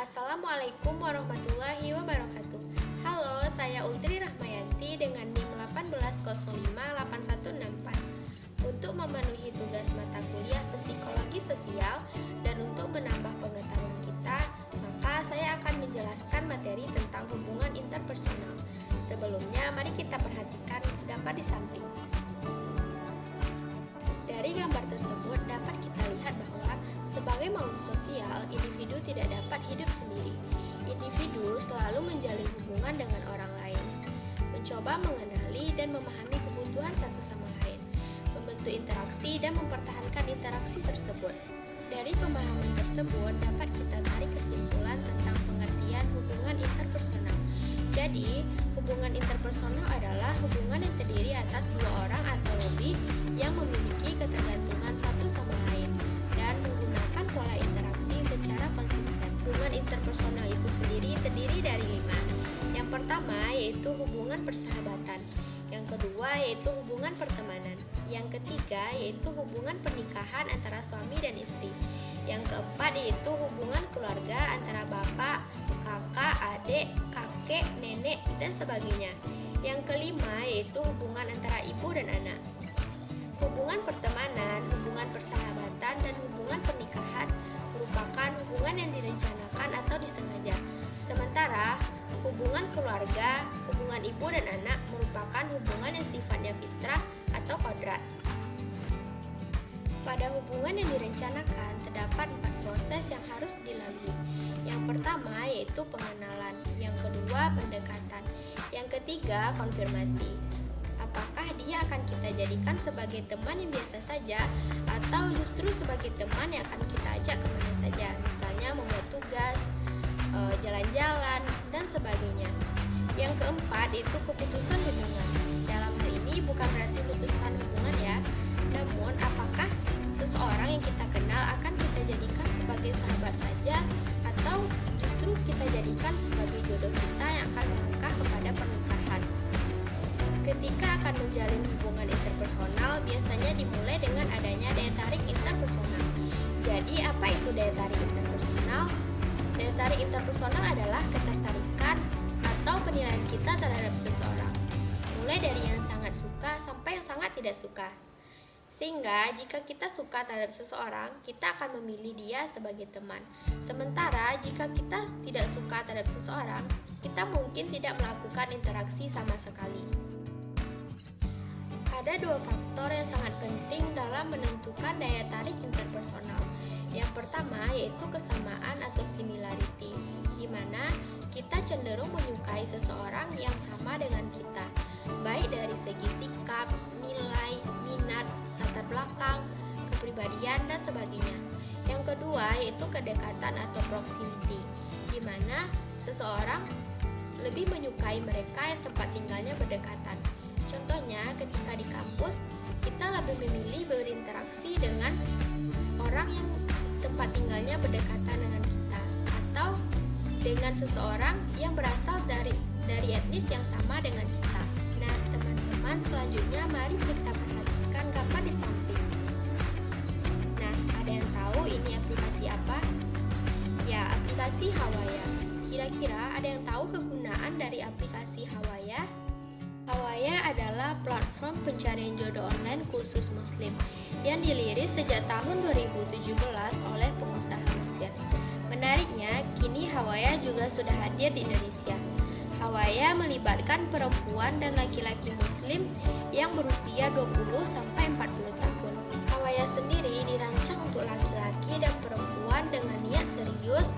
Assalamualaikum warahmatullahi wabarakatuh. Halo, saya Ultri Rahmayanti dengan NIM 18058164. Untuk memenuhi tugas mata kuliah Psikologi Sosial dan untuk menambah pengetahuan kita, maka saya akan menjelaskan materi tentang hubungan interpersonal. Sebelumnya, mari kita perhatikan gambar di samping. Dari gambar tersebut dapat kita lihat bahwa sebagai makhluk sosial, individu tidak dapat hidup sendiri. Individu selalu menjalin hubungan dengan orang lain, mencoba mengenali dan memahami kebutuhan satu sama lain, membentuk interaksi dan mempertahankan interaksi tersebut. Dari pemahaman tersebut dapat kita tarik kesimpulan tentang pengertian hubungan interpersonal. Jadi, hubungan interpersonal adalah hubungan yang terdiri atas dua orang atau lebih yang memiliki ketergantungan satu sama lain dan menggunakan pola interaksi secara konsisten. Hubungan interpersonal itu sendiri terdiri dari 5. Yang pertama yaitu hubungan persahabatan. Yang kedua yaitu hubungan pertemanan. Yang ketiga yaitu hubungan pernikahan antara suami dan istri. Yang keempat yaitu hubungan keluarga antara bapak, kakak, adik, kakek, nenek, dan sebagainya. Yang kelima yaitu hubungan antara ibu dan anak. Hubungan pertemanan, hubungan persahabatan, dan hubungan pernikahan merupakan hubungan yang direncanakan atau disengaja. Sementara hubungan keluarga, hubungan ibu dan anak merupakan hubungan yang sifatnya fitrah atau kodrat. Pada hubungan yang direncanakan terdapat 4 proses yang harus dilalui. Yang pertama yaitu pengenalan, yang kedua pendekatan, yang ketiga konfirmasi. Apakah dia akan kita jadikan sebagai teman yang biasa saja atau justru sebagai teman yang akan kita ajak kemana saja, misalnya membuat tugas, jalan-jalan, dan sebagainya. Yang keempat itu keputusan hubungan. Dalam hal ini bukan berarti memutuskan hubungan ya, namun apakah seseorang yang kita kenal akan kita jadikan sebagai sahabat saja atau justru kita jadikan sebagai jodoh kita yang akan melangkah kepada pernikahan. Ketika akan menjalin hubungan interpersonal, biasanya dimulai dengan adanya daya tarik interpersonal. Jadi, apa itu daya tarik interpersonal? Daya tarik interpersonal adalah ketertarikan atau penilaian kita terhadap seseorang, mulai dari yang sangat suka sampai yang sangat tidak suka. Sehingga, jika kita suka terhadap seseorang, kita akan memilih dia sebagai teman. Sementara, jika kita tidak suka terhadap seseorang, kita mungkin tidak melakukan interaksi sama sekali. Ada 2 faktor yang sangat penting dalam menentukan daya tarik interpersonal. Yang pertama yaitu kesamaan atau similarity, di mana kita cenderung menyukai seseorang yang sama dengan kita, baik dari segi sikap, nilai, minat, latar belakang, kepribadian, dan sebagainya. Yang kedua yaitu kedekatan atau proximity, di mana seseorang lebih menyukai mereka yang tempat tinggalnya berdekatan. Contohnya, ketika di kampus, kita lebih memilih berinteraksi dengan orang yang tempat tinggalnya berdekatan dengan kita, atau dengan seseorang yang berasal dari etnis yang sama dengan kita. Nah, teman-teman, selanjutnya mari kita perhatikan gambar di samping. Nah, ada yang tahu ini aplikasi apa? Ya, aplikasi Hawaya. Kira-kira ada yang tahu kegunaan dari aplikasi Hawaya? Hawaya adalah platform pencarian jodoh online khusus muslim yang diliris sejak tahun 2017 oleh pengusaha Mesir. Menariknya, kini Hawaya juga sudah hadir di Indonesia. Hawaya melibatkan perempuan dan laki-laki muslim yang berusia 20-40 tahun. Hawaya sendiri dirancang untuk laki-laki dan perempuan dengan niat serius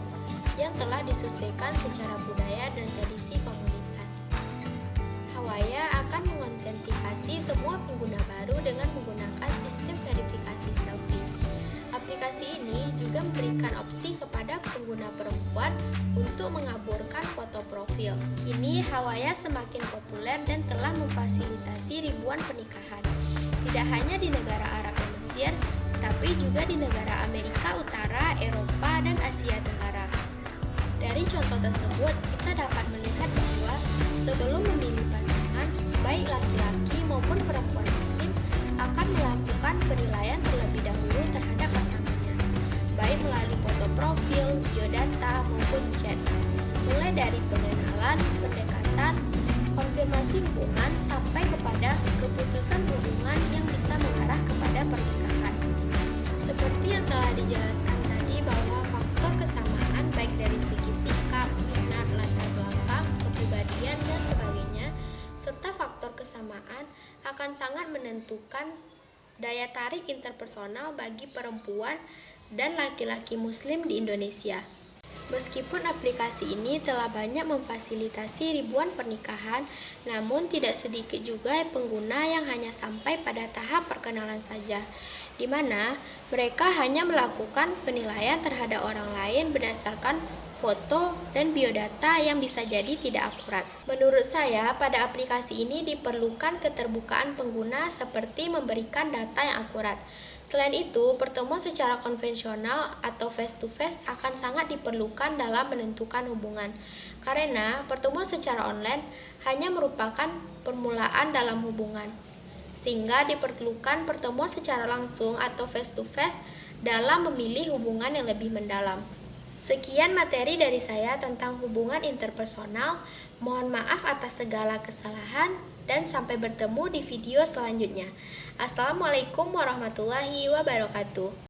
yang telah disesuaikan secara budaya dan tradisi komunitas. Hawaya akan mengotentikasi semua pengguna baru dengan menggunakan sistem verifikasi selfie. Aplikasi ini juga memberikan opsi kepada pengguna perempuan untuk mengaburkan foto profil. Kini Hawaya semakin populer dan telah memfasilitasi ribuan pernikahan, tidak hanya di negara Arab dan Mesir, tapi juga di negara Amerika Utara, Eropa, dan Asia Tenggara. Dari contoh tersebut, kita dapat melihat bahwa sebelum memilih pasangan, baik laki-laki maupun perempuan muslim akan melakukan penilaian terlebih dahulu terhadap pasangannya, baik melalui foto profil, biodata maupun chat. Mulai dari pengenalan, pendekatan, konfirmasi hubungan, sampai kepada keputusan hubungan yang bisa mengarah kepada pernikahan. Seperti yang telah dijelaskan tadi bahwa faktor kesamaan baik dari segi sikap, minat, latar belakang, kepribadian, dan sebagainya, serta faktor kesamaan akan sangat menentukan daya tarik interpersonal bagi perempuan dan laki-laki muslim di Indonesia. Meskipun aplikasi ini telah banyak memfasilitasi ribuan pernikahan, namun tidak sedikit juga pengguna yang hanya sampai pada tahap perkenalan saja, di mana mereka hanya melakukan penilaian terhadap orang lain berdasarkan foto dan biodata yang bisa jadi tidak akurat. Menurut saya, pada aplikasi ini diperlukan keterbukaan pengguna seperti memberikan data yang akurat. Selain itu, pertemuan secara konvensional atau face-to-face akan sangat diperlukan dalam menentukan hubungan, karena pertemuan secara online hanya merupakan permulaan dalam hubungan, sehingga diperlukan pertemuan secara langsung atau face-to-face dalam memilih hubungan yang lebih mendalam. Sekian materi dari saya tentang hubungan interpersonal. Mohon maaf atas segala kesalahan dan sampai bertemu di video selanjutnya. Assalamualaikum warahmatullahi wabarakatuh.